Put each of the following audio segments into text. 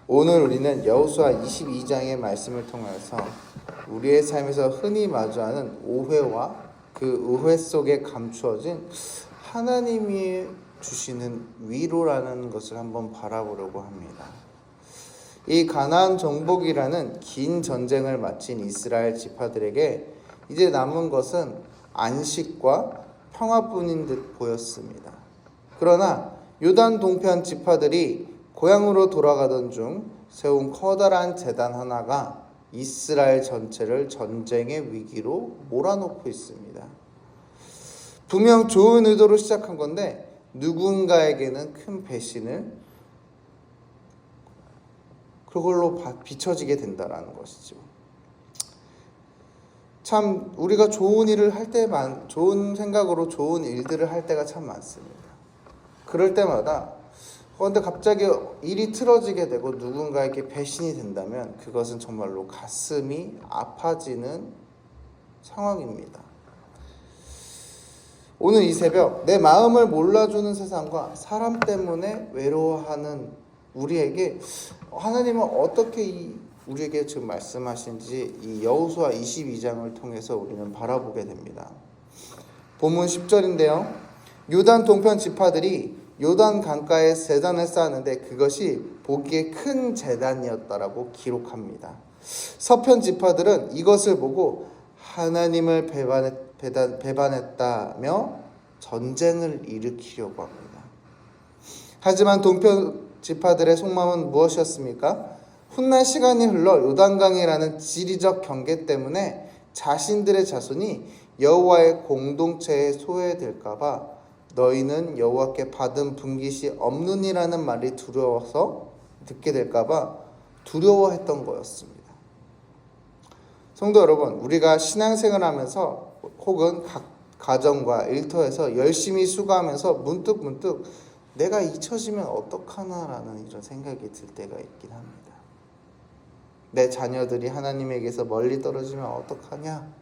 오늘 우리는 여호수아 22장의 말씀을 통해서 우리의 삶에서 흔히 마주하는 오해와 그 오해 속에 감추어진 하나님이 주시는 위로라는 것을 한번 바라보려고 합니다. 이 가나안 정복이라는 긴 전쟁을 마친 이스라엘 지파들에게 이제 남은 것은 안식과 평화뿐인 듯 보였습니다. 그러나 요단 동편 지파들이 고향으로 돌아가던 중 세운 커다란 제단 하나가 이스라엘 전체를 전쟁의 위기로 몰아넣고 있습니다. 분명 좋은 의도로 시작한 건데 누군가에게는 큰 배신을 그걸로 비춰지게 된다는 것이죠. 참 우리가 좋은 일을 할 때만 좋은 생각으로 좋은 일들을 할 때가 참 많습니다. 그럴 때마다 그런데 갑자기 일이 틀어지게 되고 누군가에게 배신이 된다면 그것은 정말로 가슴이 아파지는 상황입니다. 오늘 이 새벽 내 마음을 몰라주는 세상과 사람 때문에 외로워하는 우리에게 하나님은 어떻게 우리에게 지금 말씀하신지 이 여호수아 22장을 통해서 우리는 바라보게 됩니다. 본문 10절인데요. 요단 동편 지파들이 요단 강가에 제단을 쌓았는데 그것이 보기에 큰 제단이었다라고 기록합니다. 서편 지파들은 이것을 보고 하나님을 배반했다며 전쟁을 일으키려고 합니다. 하지만 동편 지파들의 속마음은 무엇이었습니까? 훗날 시간이 흘러 요단강이라는 지리적 경계 때문에 자신들의 자손이 여호와의 공동체에 소외될까 봐 너희는 여호와께 받은 분깃이 없느니라는 말이 두려워서 듣게 될까 봐 두려워했던 거였습니다. 성도 여러분, 우리가 신앙생활을 하면서 혹은 각 가정과 일터에서 열심히 수고하면서 문득 내가 잊혀지면 어떡하나라는 이런 생각이 들 때가 있긴 합니다. 내 자녀들이 하나님에게서 멀리 떨어지면 어떡하냐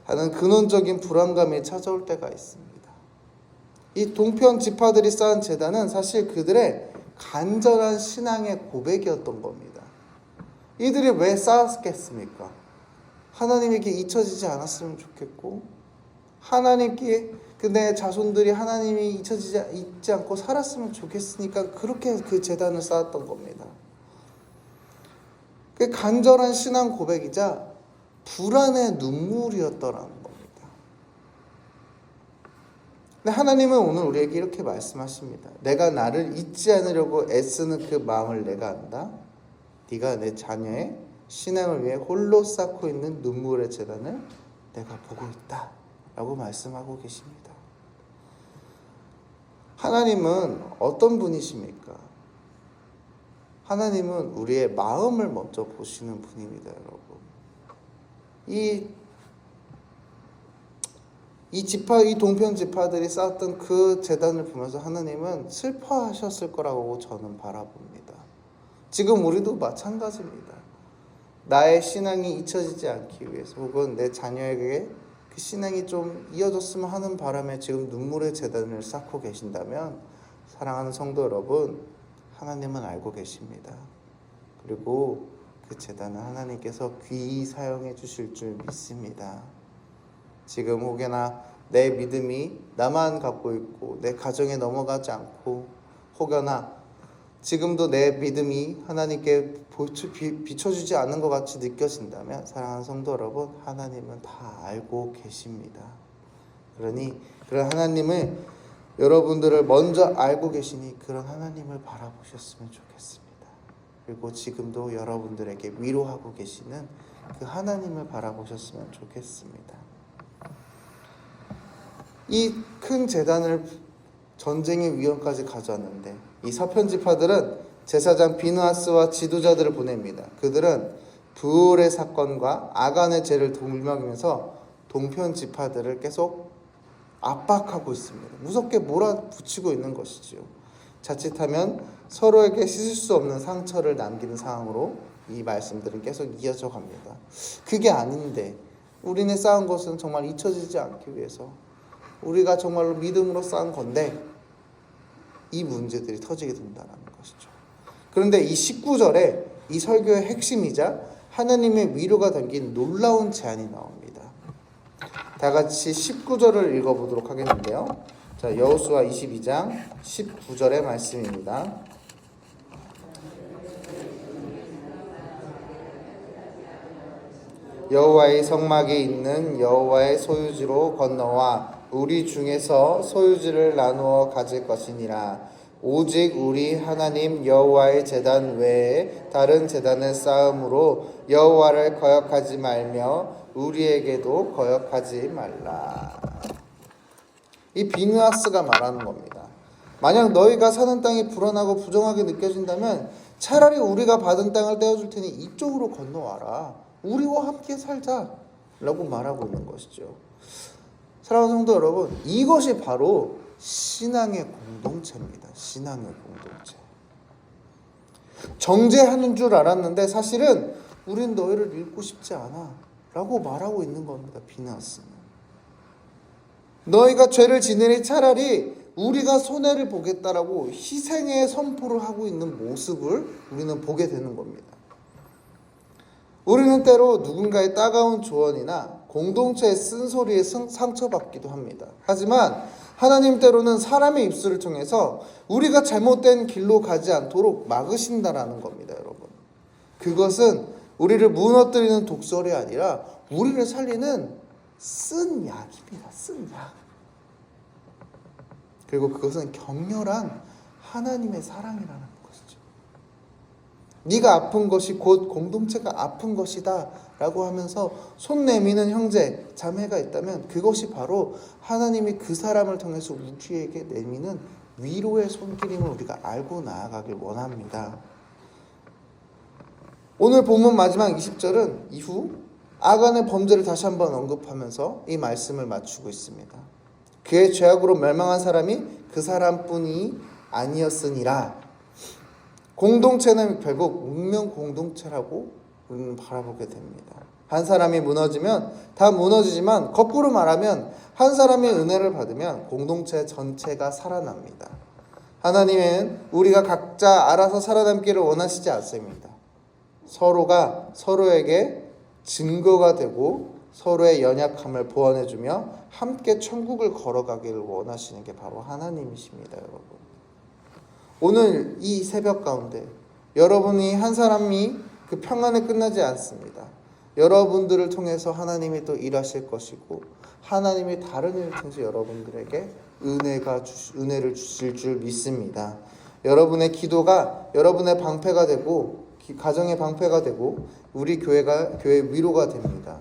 하는 근원적인 불안감이 찾아올 때가 있습니다. 이 동편 지파들이 쌓은 제단은 사실 그들의 간절한 신앙의 고백이었던 겁니다. 이들이 왜 쌓았겠습니까? 하나님에게 잊혀지지 않았으면 좋겠고 하나님께 내 자손들이 하나님이 잊지 않고 살았으면 좋겠으니까 그렇게 그 제단을 쌓았던 겁니다. 그 간절한 신앙 고백이자 불안의 눈물이었더라는 겁니다. 근데 하나님은 오늘 우리에게 이렇게 말씀하십니다. 내가 나를 잊지 않으려고 애쓰는 그 마음을 내가 안다. 네가 내 자녀의 신앙을 위해 홀로 쌓고 있는 눈물의 제단을 내가 보고 있다 라고 말씀하고 계십니다. 하나님은 어떤 분이십니까? 하나님은 우리의 마음을 먼저 보시는 분입니다, 여러분. 이 동편 지파들이 쌓았던 그 제단을 보면서 하나님은 슬퍼하셨을 거라고 저는 바라봅니다. 지금 우리도 마찬가지입니다. 나의 신앙이 잊혀지지 않기 위해서 혹은 내 자녀에게 그 신앙이 좀 이어졌으면 하는 바람에 지금 눈물의 제단을 쌓고 계신다면 사랑하는 성도 여러분, 하나님은 알고 계십니다. 그리고 그 제단은 하나님께서 귀히 사용해 주실 줄 믿습니다. 지금 혹여나 내 믿음이 나만 갖고 있고 내 가정에 넘어가지 않고 혹여나 지금도 내 믿음이 하나님께 비춰주지 않는 것 같이 느껴진다면 사랑하는 성도 여러분, 하나님은 다 알고 계십니다. 그러니 그런 하나님을 여러분들을 먼저 알고 계시니 그런 하나님을 바라보셨으면 좋겠습니다. 그리고 지금도 여러분들에게 위로하고 계시는 그 하나님을 바라보셨으면 좋겠습니다. 이 큰 제단을 전쟁의 위험까지 가져왔는데 이 서편 지파들은 제사장 비느하스와 지도자들을 보냅니다. 그들은 부올의 사건과 아간의 죄를 돌먹이면서 동편 지파들을 계속 압박하고 있습니다. 무섭게 몰아붙이고 있는 것이지요. 자칫하면 서로에게 씻을 수 없는 상처를 남기는 상황으로 이 말씀들은 계속 이어져 갑니다. 그게 아닌데 우리네 쌓은 것은 정말 잊혀지지 않기 위해서 우리가 정말로 믿음으로 쌓은 건데 이 문제들이 터지게 된다는 것이죠. 그런데 이 19절에 이 설교의 핵심이자 하나님의 위로가 담긴 놀라운 제안이 나옵니다. 다 같이 19절을 읽어보도록 하겠는데요. 자, 여호수아 22장 19절의 말씀입니다. 여호와의 성막에 있는 여호와의 소유지로 건너와 우리 중에서 소유지를 나누어 가질 것이니라. 오직 우리 하나님 여호와의 제단 외에 다른 제단을 쌓음으로 여호와를 거역하지 말며 우리에게도 거역하지 말라. 이 비느하스가 말하는 겁니다. 만약 너희가 사는 땅이 불안하고 부정하게 느껴진다면 차라리 우리가 받은 땅을 떼어줄 테니 이쪽으로 건너와라. 우리와 함께 살자 라고 말하고 있는 것이죠. 사랑하는 성도 여러분, 이것이 바로 신앙의 공동체입니다. 신앙의 공동체. 정죄하는 줄 알았는데 사실은 우린 너희를 잃고 싶지 않아 라고 말하고 있는 겁니다. 비느하스는. 너희가 죄를 지내니 차라리 우리가 손해를 보겠다라고 희생의 선포를 하고 있는 모습을 우리는 보게 되는 겁니다. 우리는 때로 누군가의 따가운 조언이나 공동체의 쓴소리에 상처받기도 합니다. 하지만 하나님 때로는 사람의 입술을 통해서 우리가 잘못된 길로 가지 않도록 막으신다라는 겁니다, 여러분. 그것은 우리를 무너뜨리는 독설이 아니라 우리를 살리는 쓴 약입니다. 쓴 약. 그리고 그것은 격렬한 하나님의 사랑이라는 것이죠. 네가 아픈 것이 곧 공동체가 아픈 것이다 라고 하면서 손 내미는 형제, 자매가 있다면 그것이 바로 하나님이 그 사람을 통해서 우리에게 내미는 위로의 손길임을 우리가 알고 나아가길 원합니다. 오늘 본문 마지막 20절은 이후 아간의 범죄를 다시 한번 언급하면서 이 말씀을 맞추고 있습니다. 그의 죄악으로 멸망한 사람이 그 사람뿐이 아니었으니라. 공동체는 결국 운명 공동체라고 우리는 바라보게 됩니다. 한 사람이 무너지면 다 무너지지만 거꾸로 말하면 한 사람의 은혜를 받으면 공동체 전체가 살아납니다. 하나님은 우리가 각자 알아서 살아남기를 원하시지 않습니다. 서로가 서로에게 증거가 되고 서로의 연약함을 보완해주며 함께 천국을 걸어가기를 원하시는 게 바로 하나님이십니다, 여러분. 오늘 이 새벽 가운데 여러분이 한 사람이 그 평안에 끝나지 않습니다. 여러분들을 통해서 하나님이 또 일하실 것이고 하나님이 다른 일을 통해서 여러분들에게 은혜를 주실 줄 믿습니다. 여러분의 기도가 여러분의 방패가 되고 가정의 방패가 되고 우리 교회 위로가 됩니다.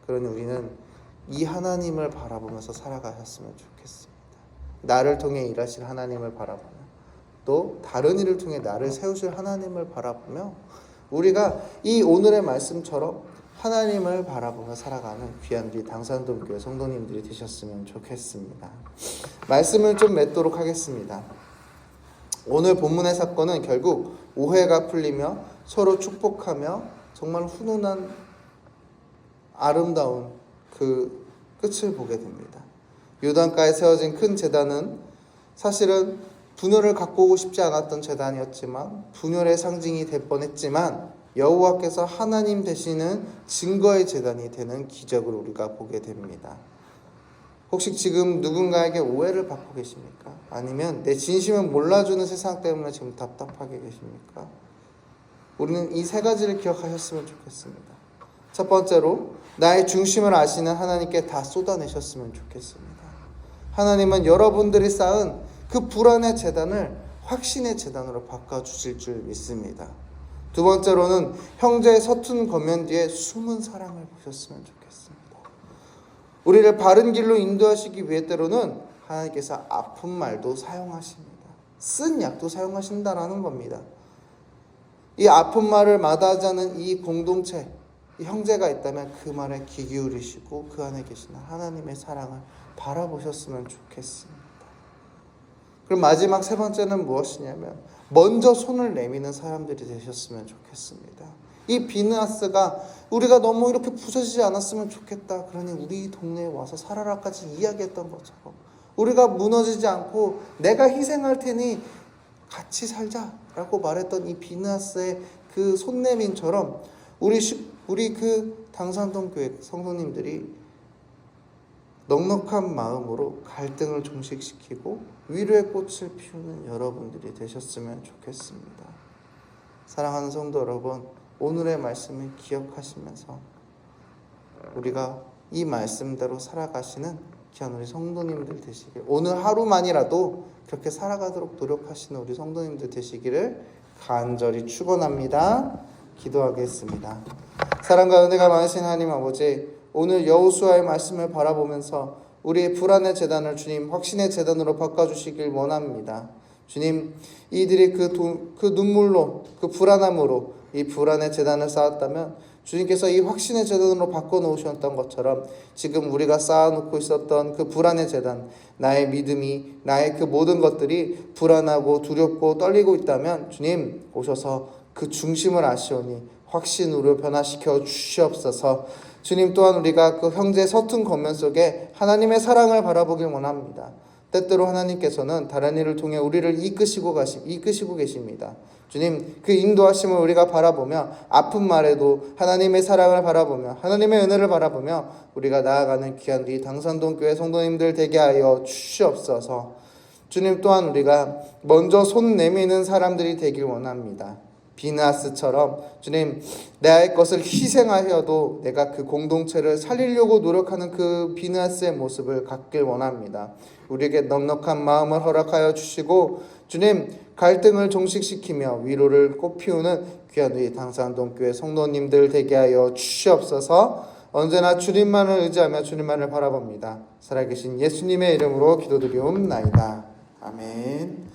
그러니 우리는 이 하나님을 바라보면서 살아가셨으면 좋겠습니다. 나를 통해 일하실 하나님을 바라보며 또 다른 일을 통해 나를 세우실 하나님을 바라보며 우리가 이 오늘의 말씀처럼 하나님을 바라보며 살아가는 귀한 우리 당산동교회 성도님들이 되셨으면 좋겠습니다. 말씀을 좀 맺도록 하겠습니다. 오늘 본문의 사건은 결국 오해가 풀리며 서로 축복하며 정말 훈훈한 아름다운 그 끝을 보게 됩니다. 요단가에 세워진 큰 제단은 사실은 분열을 갖고 오고 싶지 않았던 제단이었지만 분열의 상징이 될 뻔했지만 여호와께서 하나님 되시는 증거의 제단이 되는 기적을 우리가 보게 됩니다. 혹시 지금 누군가에게 오해를 받고 계십니까? 아니면 내 진심을 몰라주는 세상 때문에 지금 답답하게 계십니까? 우리는 이 세 가지를 기억하셨으면 좋겠습니다. 첫 번째로 나의 중심을 아시는 하나님께 다 쏟아내셨으면 좋겠습니다. 하나님은 여러분들이 쌓은 그 불안의 제단을 확신의 제단으로 바꿔주실 줄 믿습니다. 두 번째로는 형제의 서툰 겉면 뒤에 숨은 사랑을 보셨으면 좋겠습니다. 우리를 바른 길로 인도하시기 위해 때로는 하나님께서 아픈 말도 사용하십니다. 쓴 약도 사용하신다라는 겁니다. 이 아픈 말을 마다하지 않은 이 공동체, 이 형제가 있다면 그 말에 귀 기울이시고 그 안에 계시는 하나님의 사랑을 바라보셨으면 좋겠습니다. 그럼 마지막 세 번째는 무엇이냐면 먼저 손을 내미는 사람들이 되셨으면 좋겠습니다. 이 비느하스가 우리가 너무 이렇게 부서지지 않았으면 좋겠다. 그러니 우리 동네에 와서 살아라까지 이야기했던 것처럼 우리가 무너지지 않고 내가 희생할 테니 같이 살자라고 말했던 이 비느하스의 그 손내민처럼 우리 그 당산동 교회 성도님들이 넉넉한 마음으로 갈등을 종식시키고 위로의 꽃을 피우는 여러분들이 되셨으면 좋겠습니다. 사랑하는 성도 여러분, 오늘의 말씀을 기억하시면서 우리가 이 말씀대로 살아가시는 귀한 우리 성도님들 되시길, 오늘 하루만이라도 그렇게 살아가도록 노력하시는 우리 성도님들 되시기를 간절히 축원합니다. 기도하겠습니다. 사랑과 은혜가 많으신 하나님 아버지, 오늘 여호수아의 말씀을 바라보면서 우리의 불안의 재단을 주님 확신의 재단으로 바꿔주시길 원합니다. 주님, 이들이 그 눈물로, 그 불안함으로 이 불안의 재단을 쌓았다면 주님께서 이 확신의 재단으로 바꿔놓으셨던 것처럼 지금 우리가 쌓아놓고 있었던 그 불안의 재단, 나의 믿음이, 나의 그 모든 것들이 불안하고 두렵고 떨리고 있다면 주님 오셔서 그 중심을 아시오니 확신으로 변화시켜 주시옵소서. 주님, 또한 우리가 그 형제 서툰 겉면 속에 하나님의 사랑을 바라보길 원합니다. 때때로 하나님께서는 다른 일을 통해 우리를 이끄시고 계십니다. 주님, 그 인도하심을 우리가 바라보며 아픈 말에도 하나님의 사랑을 바라보며 하나님의 은혜를 바라보며 우리가 나아가는 귀한 우리 당산동 교회 성도님들 되게 하여 주시옵소서. 주님, 또한 우리가 먼저 손 내미는 사람들이 되길 원합니다. 비느하스처럼 주님, 나의 것을 희생하여도 내가 그 공동체를 살리려고 노력하는 그 비느하스의 모습을 갖길 원합니다. 우리에게 넉넉한 마음을 허락하여 주시고 주님, 갈등을 종식시키며 위로를 꽃피우는 귀한 우리 당산동 교회 성도님들 되게 하여 주시옵소서. 언제나 주님만을 의지하며 주님만을 바라봅니다. 살아계신 예수님의 이름으로 기도드리옵나이다. 아멘.